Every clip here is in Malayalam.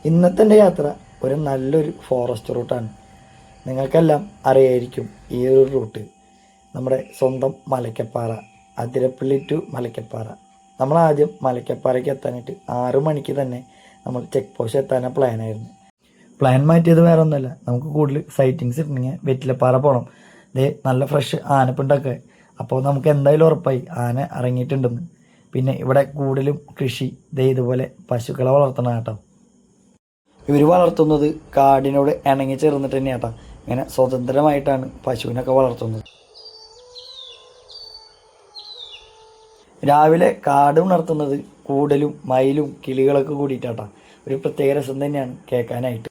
ഇന്നത്തെ എൻ്റെ യാത്ര ഒരു നല്ലൊരു ഫോറസ്റ്റ് റൂട്ടാണ്. നിങ്ങൾക്കെല്ലാം അറിയായിരിക്കും ഈ ഒരു റൂട്ട്. നമ്മുടെ സ്വന്തം മലക്കപ്പാറ, അതിരപ്പള്ളി ടു മലക്കപ്പാറ. നമ്മൾ ആദ്യം മലക്കപ്പാറയ്ക്ക് എത്താനായിട്ട് 6 മണിക്ക് തന്നെ നമ്മൾ ചെക്ക് പോസ്റ്റ് എത്താനാണ് പ്ലാനായിരുന്നു. പ്ലാൻ മാറ്റിയത് വേറെ ഒന്നുമല്ല, നമുക്ക് കൂടുതൽ സൈറ്റിങ്സ് ഇട്ടുണ്ടെങ്കിൽ വെറ്റിലപ്പാറ പോകണം. ദേ നല്ല ഫ്രഷ് ആനപ്പിണ്ടൊക്കെ. അപ്പോൾ നമുക്ക് എന്തായാലും ഉറപ്പായി ആന ഇറങ്ങിയിട്ടുണ്ടെന്ന്. പിന്നെ ഇവിടെ കൂടുതലും കൃഷി, ദേ ഇതുപോലെ പശുക്കളെ വളർത്തണം കേട്ടോ. ഇവർ വളർത്തുന്നത് കാടിനോട് ഇണങ്ങി ചേർന്നിട്ട് തന്നെയാട്ടോ. ഇങ്ങനെ സ്വതന്ത്രമായിട്ടാണ് പശുവിനൊക്കെ വളർത്തുന്നത്. രാവിലെ കാട് ഉണർത്തുന്നത് കൂടലും മയിലും കിളികളൊക്കെ കൂടിയിട്ടാട്ടോ. ഒരു പ്രത്യേക രസം തന്നെയാണ് കേൾക്കാനായിട്ട്.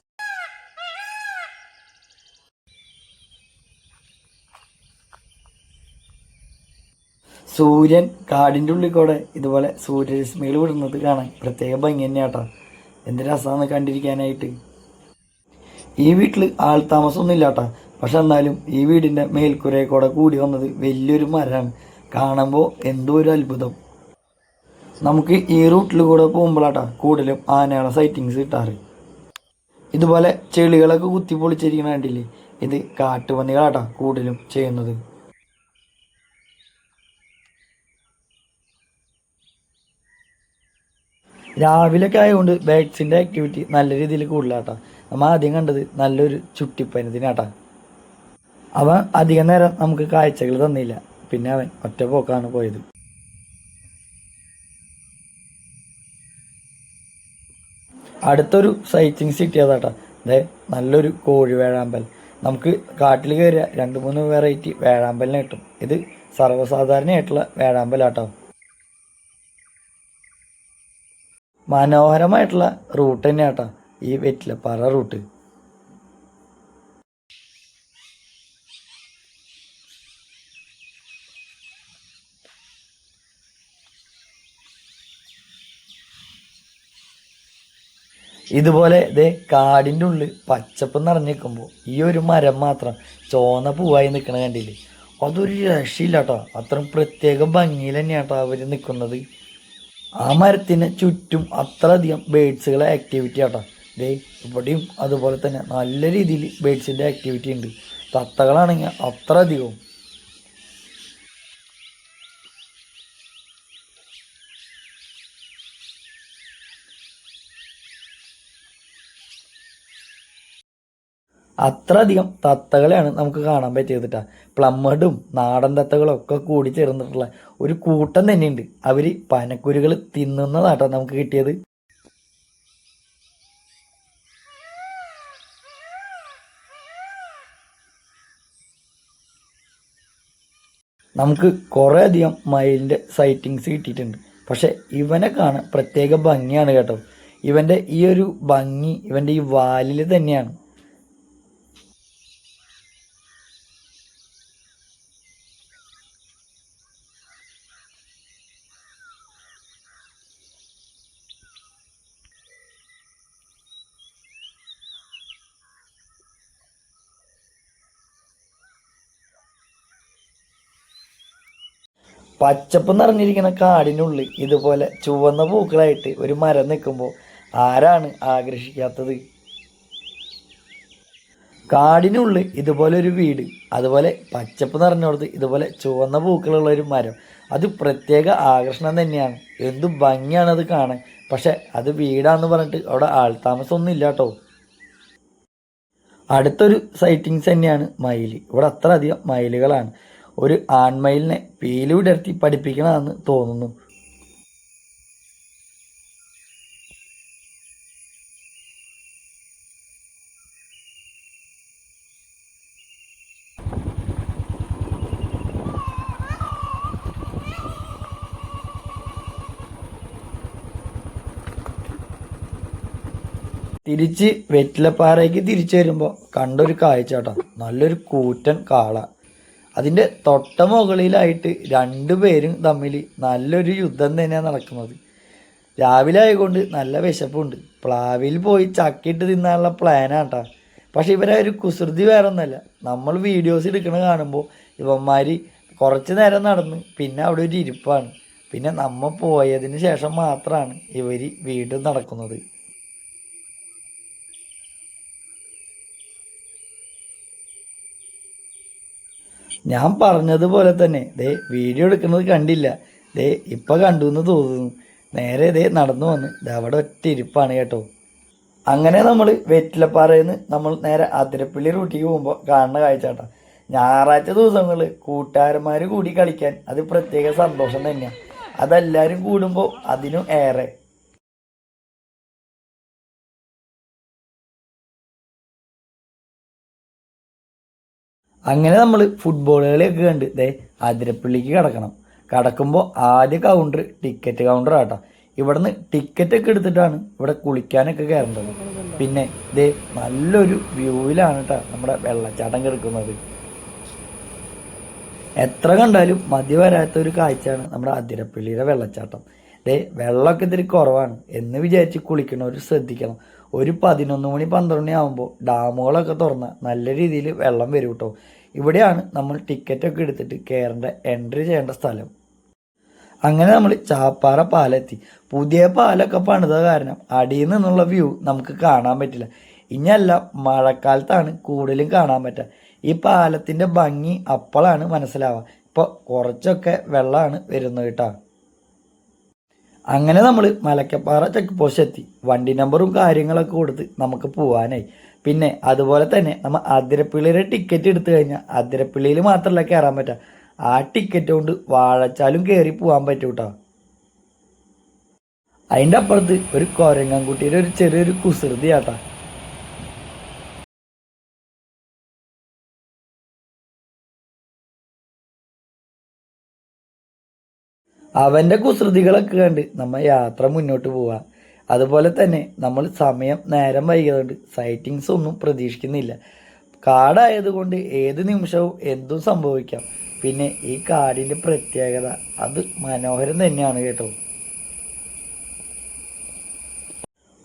സൂര്യൻ കാടിൻ്റെ ഉള്ളിൽ കൂടെ ഇതുപോലെ സൂര്യരശ്മികൾ വിടുന്നത് കാണാൻ പ്രത്യേക ഭംഗി തന്നെയാട്ടോ. എന്ത് രസമാണ് കണ്ടിരിക്കാനായിട്ട്. ഈ വീട്ടിൽ ആൾ താമസമൊന്നും ഇല്ലാട്ടാ. പക്ഷെ എന്നാലും ഈ വീടിൻ്റെ മേൽക്കൂരയിൽ കൂടെ കൂടി വന്നത് വലിയൊരു മരമാണ്. കാണുമ്പോൾ എന്തോ ഒരു അത്ഭുതം. നമുക്ക് ഈ റൂട്ടിൽ കൂടെ പോകുമ്പോഴാട്ടാ കൂടുതലും ആനകളെ സൈറ്റിങ്സ് കിട്ടാറ്. ഇതുപോലെ ചെളികളൊക്കെ കുത്തി പൊളിച്ചിരിക്കണ കണ്ടില്ലേ, ഇത് കാട്ടുപന്നികളാട്ടാ കൂടുതലും ചെയ്യുന്നത്. രാവിലെയൊക്കെ ആയതുകൊണ്ട് ബാറ്റ്സിൻ്റെ ആക്ടിവിറ്റി നല്ല രീതിയിൽ കൂടുതലാട്ടാ. നമ്മൾ ആദ്യം കണ്ടത് നല്ലൊരു ചുട്ടിപ്പനത്തിനാട്ടാ. അവൻ അധികം നേരം നമുക്ക് കാഴ്ചകൾ തന്നില്ല, പിന്നെ അവൻ ഒറ്റ പോക്കാണ് പോയത്. അടുത്തൊരു സൈറ്റിങ്സ് കിട്ടിയതാട്ടാ. അതെ, നല്ലൊരു കോഴി വേഴാമ്പൽ. നമുക്ക് കാട്ടിൽ കയറിയ 2-3 വെറൈറ്റി വേഴാമ്പലിനെ കിട്ടും. ഇത് സർവ്വസാധാരണയായിട്ടുള്ള വേഴാമ്പലാട്ടോ. മനോഹരമായിട്ടുള്ള റൂട്ട് തന്നെയാട്ടോ ഈ വെറ്റിലപ്പാറ റൂട്ട്. ഇതുപോലെ ഇതേ കാടിൻ്റെ ഉള്ളിൽ പച്ചപ്പ് നിറഞ്ഞിരിക്കുമ്പോൾ ഈ ഒരു മരം മാത്രം ചോന്ന പൂവായി നിൽക്കണ കണ്ടില്ലേ, അതൊരു രക്ഷയില്ല കേട്ടോ. അത്രയും പ്രത്യേക ഭംഗിയിൽ തന്നെയാട്ടോ അവർ നിൽക്കുന്നത്. ആ മരത്തിന് ചുറ്റും അത്രയധികം ബേഡ്സുകളെ ആക്ടിവിറ്റി ആട്ടോ. ദേ ഇവിടെയും അതുപോലെ തന്നെ നല്ല രീതിയിൽ ബേഡ്സിൻ്റെ ആക്ടിവിറ്റി ഉണ്ട്. തത്തകളാണെങ്കിൽ അത്ര അധികവും. അത്ര അധികം തത്തകളെയാണ് നമുക്ക് കാണാൻ പറ്റിയതിട്ടാ. പ്ലമ്മഡും നാടൻ തത്തകളും ഒക്കെ കൂടി ചേർന്നിട്ടുള്ള ഒരു കൂട്ടം തന്നെയുണ്ട്. അവർ പനക്കുരുകൾ തിന്നുന്നതാട്ടോ നമുക്ക് കിട്ടിയത്. നമുക്ക് കുറേ അധികം മയിലിൻ്റെ സൈറ്റിങ്സ് കിട്ടിയിട്ടുണ്ട്. പക്ഷെ ഇവനെ കാണാൻ പ്രത്യേക ഭംഗിയാണ് കേട്ടോ. ഇവൻ്റെ ഈ ഒരു ഭംഗി ഇവൻ്റെ ഈ വാലിൽ തന്നെയാണ്. പച്ചപ്പ് നിറഞ്ഞിരിക്കുന്ന കാടിനുള്ളിൽ ഇതുപോലെ ചുവന്ന പൂക്കളായിട്ട് ഒരു മരം നിൽക്കുമ്പോൾ ആരാണ് ആകർഷിക്കാത്തത്? കാടിനുള്ളിൽ ഇതുപോലെ ഒരു വീട്, അതുപോലെ പച്ചപ്പ് നിറഞ്ഞോടത്ത് ഇതുപോലെ ചുവന്ന പൂക്കളുള്ള ഒരു മരം, അത് പ്രത്യേക ആകർഷണം തന്നെയാണ്. എന്തു ഭംഗിയാണ് അത് കാണാൻ. പക്ഷെ അത് വീടാന്ന് പറഞ്ഞിട്ട് അവിടെ ആൾതാമസമൊന്നും ഇല്ല കേട്ടോ. അടുത്തൊരു സൈറ്റിങ്സ് തന്നെയാണ് മയിൽ. ഇവിടെ അത്ര അധികം മയിലുകളാണ്. ഒരു ആൺമയിലിനെ പീലി വിടർത്തി പഠിപ്പിക്കണമെന്ന് തോന്നുന്നു. തിരിച്ച് വെറ്റിലപ്പാറയ്ക്ക് തിരിച്ചു വരുമ്പോൾ കണ്ടൊരു കാഴ്ച കേട്ടോ. നല്ലൊരു കൂറ്റൻ കാള. അതിൻ്റെ തൊട്ട മുകളിലായിട്ട് 2 പേരും തമ്മിൽ നല്ലൊരു യുദ്ധം തന്നെയാണ് നടക്കുന്നത്. രാവിലെ ആയതുകൊണ്ട് നല്ല വിശപ്പുണ്ട്. പ്ലാവിൽ പോയി ചക്കിട്ട് തിന്നാനുള്ള പ്ലാനാണ് കേട്ടോ. പക്ഷെ ഇവരെ ഒരു കുസൃതി വേറെ ഒന്നുമല്ല. നമ്മൾ വീഡിയോസ് എടുക്കണ കാണുമ്പോൾ ഇവന്മാർ കുറച്ച് നേരം നടന്ന് പിന്നെ അവിടെ ഒരു ഇരിപ്പാണ്. പിന്നെ നമ്മൾ പോയതിന് ശേഷം മാത്രമാണ് ഇവർ വീണ്ടും നടക്കുന്നത്. ഞാൻ പറഞ്ഞതുപോലെ തന്നെ ദേ വീഡിയോ എടുക്കുന്നത് കണ്ടില്ല, ദേ ഇപ്പം കണ്ടു എന്ന് തോന്നുന്നു. നേരെ ദേ നടന്നു വന്ന് അവിടെ ഒറ്റ ഇരിപ്പാണ് കേട്ടോ. അങ്ങനെ നമ്മൾ വെറ്റിലപ്പാറയിൽ നിന്ന് നമ്മൾ നേരെ അതിരപ്പള്ളി റൂട്ടിലേക്ക് പോകുമ്പോൾ കാണുന്ന കാഴ്ച കേട്ടോ. ഞായറാഴ്ച ദിവസങ്ങളിൽ കൂട്ടുകാരന്മാർ കൂടി കളിക്കാൻ അത് പ്രത്യേക സന്തോഷം തന്നെയാണ്. അതെല്ലാവരും കൂടുമ്പോൾ അതിനും ഏറെ. അങ്ങനെ നമ്മൾ ഫുട്ബോൾ കളിയൊക്കെ കണ്ട് ദേ അതിരപ്പള്ളിക്ക് കിടക്കണം. കടക്കുമ്പോൾ ആദ്യ കൗണ്ടർ ടിക്കറ്റ് കൗണ്ടർ ആട്ടോ. ഇവിടുന്ന് ടിക്കറ്റൊക്കെ എടുത്തിട്ടാണ് ഇവിടെ കുളിക്കാനൊക്കെ കയറേണ്ടത്. പിന്നെ ദേ നല്ലൊരു വ്യൂവിലാണ് കേട്ടോ നമ്മുടെ വെള്ളച്ചാട്ടം കിടക്കുന്നത്. എത്ര കണ്ടാലും മതി വരാത്തൊരു കാഴ്ചയാണ് നമ്മുടെ അതിരപ്പള്ളിയുടെ വെള്ളച്ചാട്ടം. ദേ വെള്ളമൊക്കെ ഇത്തിരി കുറവാണ് എന്ന് വിചാരിച്ച് കുളിക്കണവർ ശ്രദ്ധിക്കണം. ഒരു 11 മണി 12 മണി ആകുമ്പോൾ ഡാമുകളൊക്കെ തുറന്നാൽ നല്ല രീതിയിൽ വെള്ളം വരും കേട്ടോ. ഇവിടെയാണ് നമ്മൾ ടിക്കറ്റൊക്കെ എടുത്തിട്ട് കയറേണ്ട എൻട്രി ചെയ്യേണ്ട സ്ഥലം. അങ്ങനെ നമ്മൾ ചാപ്പാറ പാലെത്തി. പുതിയ പാലൊക്കെ പണിത കാരണം അടിയിൽ നിന്നുള്ള വ്യൂ നമുക്ക് കാണാൻ പറ്റില്ല. ഇനിയല്ല മഴക്കാലത്താണ് കൂടുതലും കാണാൻ പറ്റുക. ഈ പാലത്തിൻ്റെ ഭംഗി അപ്പോഴാണ് മനസ്സിലാവുക. ഇപ്പോൾ കുറച്ചൊക്കെ വെള്ളമാണ് വരുന്നത് കേട്ടോ. അങ്ങനെ നമ്മൾ മലക്കപ്പാറ ചെക്ക് പോസ്റ്റ് എത്തി. വണ്ടി നമ്പറും കാര്യങ്ങളൊക്കെ കൊടുത്ത് നമുക്ക് പോകാനായി. പിന്നെ അതുപോലെ തന്നെ നമ്മൾ അതിരപ്പള്ളിയുടെ ടിക്കറ്റ് എടുത്തു കഴിഞ്ഞാൽ അതിരപ്പള്ളിയിൽ മാത്രമല്ല കയറാൻ പറ്റുക, ആ ടിക്കറ്റ് കൊണ്ട് വാഴച്ചാലും കയറി പോകാൻ പറ്റും കേട്ടോ. അതിൻ്റെ അപ്പുറത്ത് ഒരു കൊരങ്ങൻകുട്ടിയുടെ ഒരു ചെറിയൊരു കുസൃതി ആട്ടാ. അവൻ്റെ കുസൃതികളൊക്കെ കണ്ട് നമ്മൾ യാത്ര മുന്നോട്ട് പോവുക. അതുപോലെ തന്നെ നമ്മൾ സമയം നേരം വൈകിയതുകൊണ്ട് സൈറ്റിങ്സ് ഒന്നും പ്രതീക്ഷിക്കുന്നില്ല. കാടായതുകൊണ്ട് ഏത് നിമിഷവും എന്തും സംഭവിക്കാം. പിന്നെ ഈ കാടിൻ്റെ പ്രത്യേകത അത് മനോഹരം തന്നെയാണ് കേട്ടോ.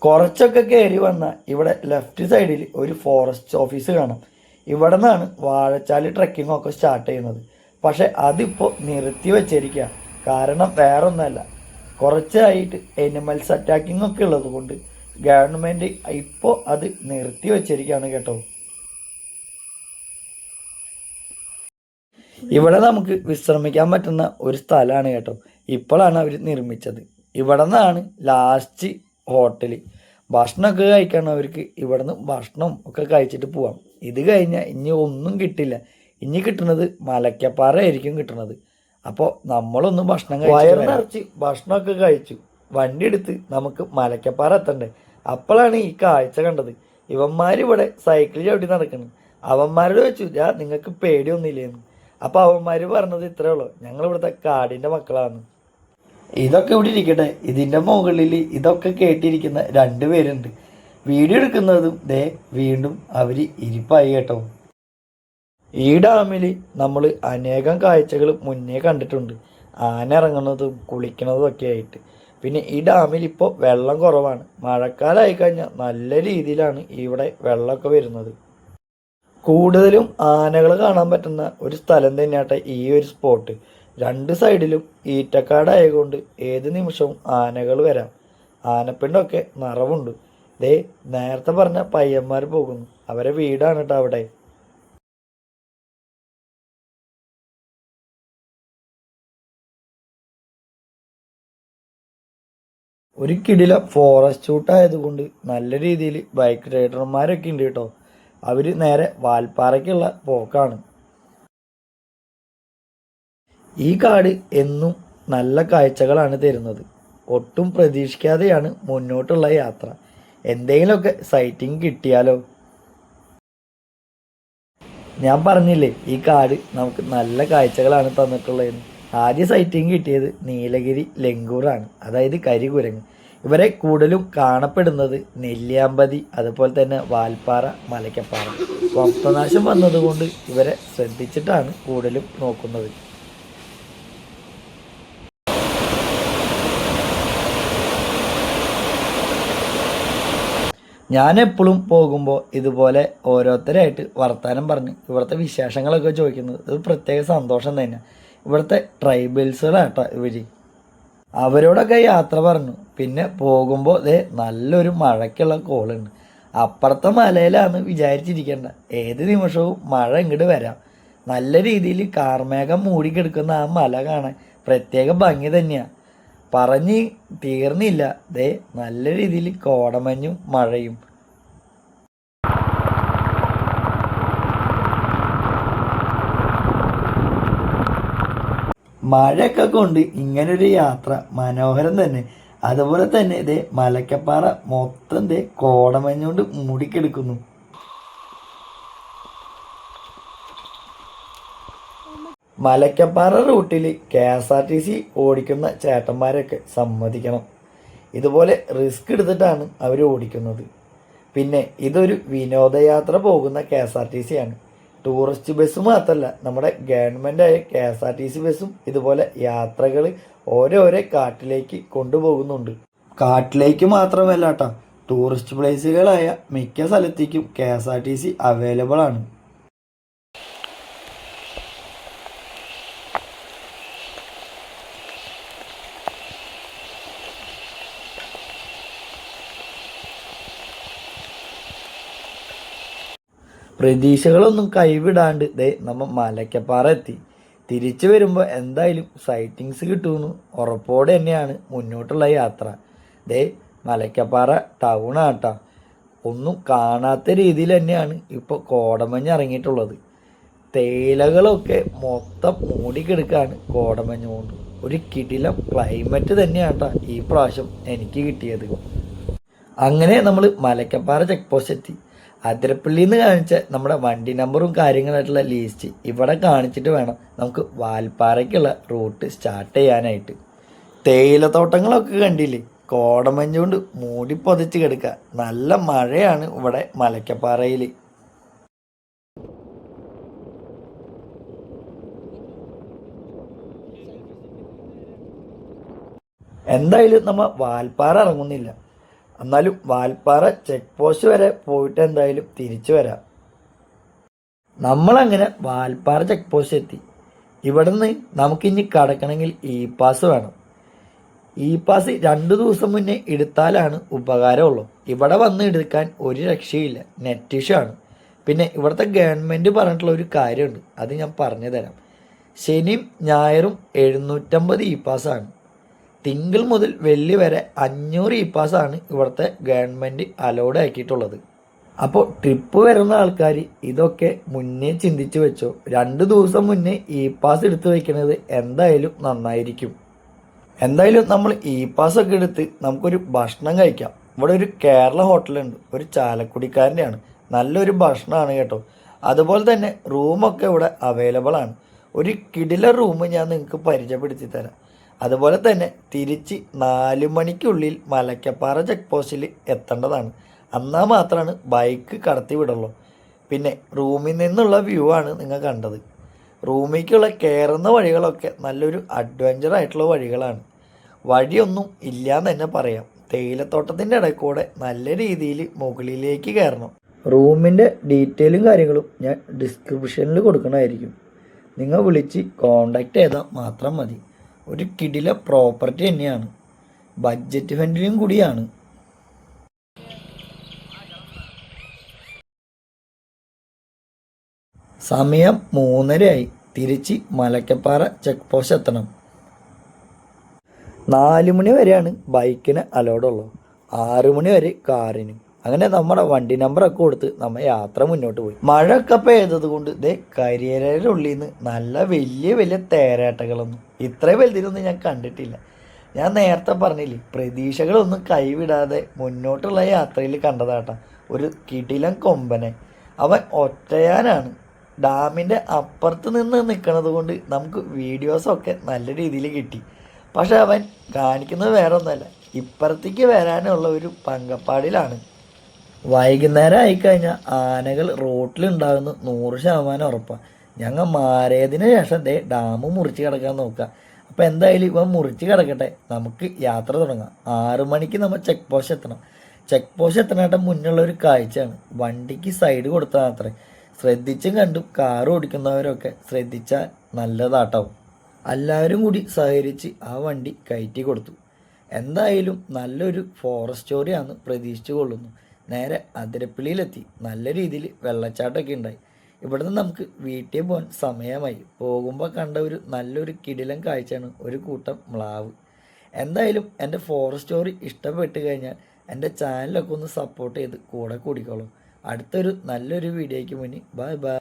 കുറച്ചൊക്കെ കയറി വന്നാൽ ഇവിടെ ലെഫ്റ്റ് സൈഡിൽ ഒരു ഫോറസ്റ്റ് ഓഫീസ് കാണാം. ഇവിടെ നിന്നാണ് വാഴച്ചാൽ ട്രെക്കിംഗ് ഒക്കെ സ്റ്റാർട്ട് ചെയ്യുന്നത്. പക്ഷെ അതിപ്പോൾ നിർത്തി വെച്ചിരിക്കുക. കാരണം വേറൊന്നുമല്ല, കുറച്ചായിട്ട് എനിമൽസ് അറ്റാക്കിംഗ് ഒക്കെ ഉള്ളത് കൊണ്ട് ഗവൺമെൻറ് ഇപ്പോൾ അത് നിർത്തി വെച്ചിരിക്കുകയാണ് കേട്ടോ. ഇവിടെ നമുക്ക് വിശ്രമിക്കാൻ പറ്റുന്ന ഒരു സ്ഥലമാണ് കേട്ടോ. ഇപ്പോഴാണ് അവർ നിർമ്മിച്ചത്. ഇവിടെ നിന്നാണ് ലാസ്റ്റ് ഹോട്ടൽ. ഭക്ഷണമൊക്കെ കഴിക്കണവർക്ക് ഇവിടെ നിന്ന് ഭക്ഷണം ഒക്കെ കഴിച്ചിട്ട് പോവാം. ഇത് കഴിഞ്ഞാൽ ഇനി ഒന്നും കിട്ടില്ല. ഇനി കിട്ടുന്നത് മലക്കപ്പാറ ആയിരിക്കും കിട്ടുന്നത്. അപ്പോൾ നമ്മളൊന്ന് ഭക്ഷണം കഴിച്ച് ഭക്ഷണമൊക്കെ കഴിച്ചു വണ്ടി എടുത്ത് നമുക്ക് മലക്കപ്പാറ എത്തണ്ടേ. അപ്പോഴാണ് ഈ കാഴ്ച കണ്ടത്. ഇവന്മാരിവിടെ സൈക്കിൾ ചവിട്ടി നടക്കണം. അവന്മാരോട് വെച്ചു ഞാൻ നിങ്ങൾക്ക് പേടിയൊന്നുമില്ലേന്ന്. അപ്പോൾ അവന്മാർ പറഞ്ഞത് ഇത്രേ ഉള്ളൂ, ഞങ്ങളിവിടുത്തെ കാടിൻ്റെ മക്കളാണ്. ഇതൊക്കെ ഇവിടെ ഇരിക്കട്ടെ. ഇതിൻ്റെ മുകളിൽ ഇതൊക്കെ കേട്ടിരിക്കുന്ന 2 പേരുണ്ട്. വീഡിയോ എടുക്കുന്നതും ദേ വീണ്ടും അവർ ഇരിപ്പായി കേട്ടോ. ഈ ഡാമിൽ നമ്മൾ അനേകം കാഴ്ചകൾ മുന്നേ കണ്ടിട്ടുണ്ട്, ആന ഇറങ്ങുന്നതും കുളിക്കുന്നതും ഒക്കെ ആയിട്ട്. പിന്നെ ഈ ഡാമിൽ ഇപ്പോൾ വെള്ളം കുറവാണ്. മഴക്കാലമായി കഴിഞ്ഞാൽ നല്ല രീതിയിലാണ് ഇവിടെ വെള്ളമൊക്കെ വരുന്നത്. കൂടുതലും ആനകൾ കാണാൻ പറ്റുന്ന ഒരു സ്ഥലം തന്നെയാട്ടെ ഈ ഒരു സ്പോട്ട്. 2 സൈഡിലും ഈറ്റക്കാടായതുകൊണ്ട് ഏത് നിമിഷവും ആനകൾ വരാം. ആനപ്പിണ്ടൊക്കെ നിറവുണ്ട്. ദേ നേരത്തെ പറഞ്ഞ പയ്യന്മാർ പോകുന്നു, അവരെ വീടാണ് കേട്ടോ അവിടെ. ഒരു കിടില ഫോറസ്റ്റ് ഷൂട്ട് ആയതുകൊണ്ട് നല്ല രീതിയിൽ ബൈക്ക് റൈഡർമാരൊക്കെ ഉണ്ട് കേട്ടോ. അവർ നേരെ വാൽപ്പാറയ്ക്കുള്ള പോക്കാണ്. ഈ കാട് എന്നും നല്ല കാഴ്ചകളാണ് തരുന്നത്. ഒട്ടും പ്രതീക്ഷിക്കാതെയാണ് മുന്നോട്ടുള്ള യാത്ര. എന്തെങ്കിലുമൊക്കെ സൈറ്റിംഗ് കിട്ടിയാലോ. ഞാൻ പറഞ്ഞില്ലേ ഈ കാട് നമുക്ക് നല്ല കാഴ്ചകളാണ് തന്നിട്ടുള്ളതെന്ന്. ആദ്യ സൈറ്റിംഗ് കിട്ടിയത് നീലഗിരി ലങ്കൂറാണ്, അതായത് കരികുരങ്ങ്. ഇവരെ കൂടുതലും കാണപ്പെടുന്നത് നെല്ലിയാമ്പതി, അതുപോലെ തന്നെ വാൽപ്പാറ, മലക്കപ്പാറ. വംശനാശം വന്നതുകൊണ്ട് ഇവരെ ശ്രദ്ധിച്ചിട്ടാണ് കൂടുതലും നോക്കുന്നത്. ഞാൻ എപ്പോഴും പോകുമ്പോൾ ഇതുപോലെ ഓരോരുത്തരായിട്ട് വർത്തമാനം പറഞ്ഞ് ഇവിടുത്തെ വിശേഷങ്ങളൊക്കെ ചോദിക്കുന്നത് ഇത് പ്രത്യേക സന്തോഷം തന്നെ. ഇവിടുത്തെ ട്രൈബൽസുകളാട്ടോ ഇവർ. അവരോടൊക്കെ യാത്ര പറഞ്ഞു. പിന്നെ പോകുമ്പോൾ ദേ നല്ലൊരു മഴയ്ക്കുള്ള കോളുണ്ട്. അപ്പുറത്തെ മലയിലാന്ന് വിചാരിച്ചിരിക്കേണ്ട, ഏത് നിമിഷവും മഴ ഇങ്ങോട്ട് വരാം. നല്ല രീതിയിൽ കാർമേഘം മൂടിക്കെടുക്കുന്ന ആ മല കാണാൻ പ്രത്യേക ഭംഗി തന്നെയാണ്. പറഞ്ഞ് തീർന്നില്ല. ദേ നല്ല രീതിയിൽ കോടമഞ്ഞും മഴയും. മഴയൊക്കെ കൊണ്ട് ഇങ്ങനൊരു യാത്ര മനോഹരം തന്നെ. അതുപോലെ തന്നെ ഇതേ മലക്കപ്പാറ മൊത്തം ദേ കോടമഞ്ഞുകൊണ്ട് മൂടിക്കെടുക്കുന്നു. മലക്കപ്പാറ റൂട്ടിൽ KSRTC ഓടിക്കുന്ന ചേട്ടന്മാരൊക്കെ സമ്മതിക്കണം. ഇതുപോലെ റിസ്ക് എടുത്തിട്ടാണ് അവർ ഓടിക്കുന്നത്. പിന്നെ ഇതൊരു വിനോദയാത്ര പോകുന്ന KSRTC ആണ്. ടൂറിസ്റ്റ് ബസ് മാത്രമല്ല, നമ്മുടെ ഗവൺമെൻറ്റായ KSRTC ബസ്സും ഇതുപോലെ യാത്രകൾ ഓരോരോ കാട്ടിലേക്ക് കൊണ്ടുപോകുന്നുണ്ട്. കാട്ടിലേക്ക് മാത്രമല്ല കേട്ടോ, ടൂറിസ്റ്റ് പ്ലേസുകളായ മിക്ക സ്ഥലത്തേക്കും KSRTC അവൈലബിൾ ആണ്. പ്രതീക്ഷകളൊന്നും കൈവിടാണ്ട് ദേ നമ്മൾ മലക്കപ്പാറ എത്തി. തിരിച്ചു വരുമ്പോൾ എന്തായാലും സൈറ്റിങ്സ് കിട്ടുമെന്ന് ഉറപ്പോടെ തന്നെയാണ് മുന്നോട്ടുള്ള യാത്ര. ദേ മലക്കപ്പാറ ടൗൺ ആട്ടാ. ഒന്നും കാണാത്ത രീതിയിൽ തന്നെയാണ് ഇപ്പോൾ കോടമഞ്ഞ് ഇറങ്ങിയിട്ടുള്ളത്. തേയിലകളൊക്കെ മൊത്തം മൂടിക്കെടുക്കാണ് കോടമഞ്ഞ് കൊണ്ട്. ഒരു കിടിലം ക്ലൈമറ്റ് തന്നെയാട്ടാ ഈ പ്രാവശ്യം എനിക്ക് കിട്ടിയത്. അങ്ങനെ നമ്മൾ മലക്കപ്പാറ ചെക്ക് പോസ്റ്റ് എത്തി. അതിരപ്പള്ളിയിൽ നിന്ന് കാണിച്ച നമ്മുടെ വണ്ടി നമ്പറും കാര്യങ്ങളായിട്ടുള്ള ലിസ്റ്റ് ഇവിടെ കാണിച്ചിട്ട് വേണം നമുക്ക് വാൽപ്പാറയ്ക്കുള്ള റൂട്ട് സ്റ്റാർട്ട് ചെയ്യാനായിട്ട്. തേയിലത്തോട്ടങ്ങളൊക്കെ കണ്ടില്ലേ, കോടമഞ്ഞുകൊണ്ട് മൂടി പൊതിച്ച് കിടക്കുക. നല്ല മഴയാണ് ഇവിടെ മലക്കപ്പാറയിൽ. എന്തായാലും നമ്മൾ വാൽപ്പാറ ഇറങ്ങുന്നില്ല. എന്നാലും വാൽപ്പാറ ചെക്ക് പോസ്റ്റ് വരെ പോയിട്ട് എന്തായാലും തിരിച്ചു വരാം. നമ്മളങ്ങനെ വാൽപ്പാറ ചെക്ക് പോസ്റ്റ് എത്തി. ഇവിടെ നിന്ന് നമുക്കിനി കടക്കണമെങ്കിൽ പാസ് വേണം. പാസ് 2 ദിവസം മുന്നേ എടുത്താലാണ് ഉപകാരമുള്ളൂ. ഇവിടെ വന്ന് എടുക്കാൻ ഒരു രക്ഷയില്ല, നെറ്റ് ഇഷ്യൂ ആണ്. പിന്നെ ഇവിടുത്തെ ഗവൺമെൻറ് പറഞ്ഞിട്ടുള്ള ഒരു കാര്യമുണ്ട്, അത് ഞാൻ പറഞ്ഞു തരാം. ശനിയും ഞായറും 750 പാസ്സാണ്. തിങ്കൾ മുതൽ വെള്ളി വരെ 500 പാസ്സാണ് ഇവിടുത്തെ ഗവൺമെൻറ് അലോഡ് ആക്കിയിട്ടുള്ളത്. അപ്പോൾ ട്രിപ്പ് വരുന്ന ആൾക്കാർ ഇതൊക്കെ മുന്നേ ചിന്തിച്ച് വെച്ചോ. 2 ദിവസം മുന്നേ പാസ് എടുത്ത് വയ്ക്കുന്നത് എന്തായാലും നന്നായിരിക്കും. എന്തായാലും നമ്മൾ പാസ്സൊക്കെ എടുത്ത് നമുക്കൊരു ഭക്ഷണം കഴിക്കാം. ഇവിടെ ഒരു കേരള ഹോട്ടലുണ്ട്, ഒരു ചാലക്കുടിക്കാരൻ്റെയാണ്. നല്ലൊരു ഭക്ഷണമാണ് കേട്ടോ. അതുപോലെ തന്നെ റൂമൊക്കെ ഇവിടെ അവൈലബിൾ ആണ്. ഒരു കിടില റൂം ഞാൻ നിങ്ങൾക്ക് പരിചയപ്പെടുത്തി തരാം. അതുപോലെ തന്നെ തിരിച്ച് 4 മണിക്കുള്ളിൽ മലക്കപ്പാറ ചെക്ക് പോസ്റ്റിൽ എത്തേണ്ടതാണ്. എന്നാൽ മാത്രമാണ് ബൈക്ക് കടത്തി വിടുള്ളൂ. പിന്നെ റൂമിൽ നിന്നുള്ള വ്യൂ ആണ് നിങ്ങൾ കണ്ടത്. റൂമിലേക്കുള്ള കയറുന്ന വഴികളൊക്കെ നല്ലൊരു അഡ്വഞ്ചർ ആയിട്ടുള്ള വഴികളാണ്. വഴിയൊന്നും ഇല്ലയെന്ന് തന്നെ പറയാം. തേയിലത്തോട്ടത്തിൻ്റെ ഇടയിൽ കൂടെ നല്ല രീതിയിൽ മുകളിലേക്ക് കയറണം. റൂമിൻ്റെ ഡീറ്റെയിലും കാര്യങ്ങളും ഞാൻ ഡിസ്ക്രിപ്ഷനിൽ കൊടുക്കണമായിരിക്കും. നിങ്ങൾ വിളിച്ച് കോണ്ടാക്ട് ചെയ്താൽ മാത്രം മതി. ഒരു കിടില പ്രോപ്പർട്ടി തന്നെയാണ്, ബഡ്ജറ്റ് ഫ്രണ്ട്ലിയും കൂടിയാണ്. സമയം 3:30 തിരിച്ച് മലക്കപ്പാറ ചെക്ക് പോസ്റ്റ് എത്തണം. 4 മണി വരെയാണ് ബൈക്കിന് അലോഡുള്ളൂ, 6 മണി വരെ കാറിന്. അങ്ങനെ നമ്മുടെ വണ്ടി നമ്പറൊക്കെ കൊടുത്ത് നമ്മൾ യാത്ര മുന്നോട്ട് പോയി. മഴയൊക്കെ പെയ്തത് കൊണ്ട് ഇതേ കരിയരയുടെ ഉള്ളിൽ നിന്ന് നല്ല വലിയ വലിയ തേരാട്ടകളൊന്നും ഇത്രയും വലുതിലൊന്നും ഞാൻ കണ്ടിട്ടില്ല. ഞാൻ നേരത്തെ പറഞ്ഞില്ലേ, പ്രതീക്ഷകളൊന്നും കൈവിടാതെ മുന്നോട്ടുള്ള യാത്രയിൽ കണ്ടതാട്ടാ ഒരു കിടിലൻ കൊമ്പനെ. അവൻ ഒറ്റയാനാണ്. ഡാമിൻ്റെ അപ്പുറത്ത് നിന്ന് നിൽക്കുന്നത് കൊണ്ട് നമുക്ക് വീഡിയോസൊക്കെ നല്ല രീതിയിൽ കിട്ടി. പക്ഷെ അവൻ കാണിക്കുന്നത് വേറെ ഒന്നുമല്ല, ഇപ്പുറത്തേക്ക് വരാനുള്ള ഒരു പങ്കപ്പാടിലാണ്. വൈകുന്നേരം ആയിക്കഴിഞ്ഞാൽ ആനകൾ റോട്ടിലുണ്ടാകുന്ന 100% ഉറപ്പാണ്. ഞങ്ങൾ മാറിയതിന് ശേഷം ഡാം മുറിച്ച് കിടക്കാൻ നോക്കുക. അപ്പോൾ എന്തായാലും ഇവ മുറിച്ച് കിടക്കട്ടെ, നമുക്ക് യാത്ര തുടങ്ങാം. 6 മണിക്ക് നമ്മൾ ചെക്ക് പോസ്റ്റ് എത്തണം. ചെക്ക് പോസ്റ്റ് എത്തണായിട്ട് മുന്നുള്ള ഒരു കാഴ്ചയാണ്, വണ്ടിക്ക് സൈഡ് കൊടുത്താൽ മാത്രമേ. ശ്രദ്ധിച്ചും കണ്ടും കാർ ഓടിക്കുന്നവരൊക്കെ ശ്രദ്ധിച്ചാൽ നല്ലതാട്ടാവും. എല്ലാവരും കൂടി സഹകരിച്ച് ആ വണ്ടി കയറ്റി കൊടുത്തു. എന്തായാലും നല്ലൊരു ഫോറസ്റ്റ് സ്റ്റോറിയാണ് പ്രതീക്ഷിച്ചു കൊള്ളുന്നു. നേരെ അതിരപ്പള്ളിയിലെത്തി. നല്ല രീതിയിൽ വെള്ളച്ചാട്ടമൊക്കെ ഉണ്ടായി. ഇവിടുന്ന് നമുക്ക് വീട്ടിൽ പോകാൻ സമയമായി. പോകുമ്പോൾ കണ്ട ഒരു നല്ലൊരു കിടിലൻ കാഴ്ചയാണ് ഒരു കൂട്ടം മ്ലാവ്. എന്തായാലും എൻ്റെ ഫോറസ്റ്റ് സ്റ്റോറി ഇഷ്ടപ്പെട്ട് കഴിഞ്ഞാൽ എൻ്റെ ചാനലൊക്കെ ഒന്ന് സപ്പോർട്ട് ചെയ്ത് കൂടെ കൂടിക്കോളും. അടുത്തൊരു നല്ലൊരു വീഡിയോയ്ക്ക് മുന്നിൽ ബൈ ബൈ.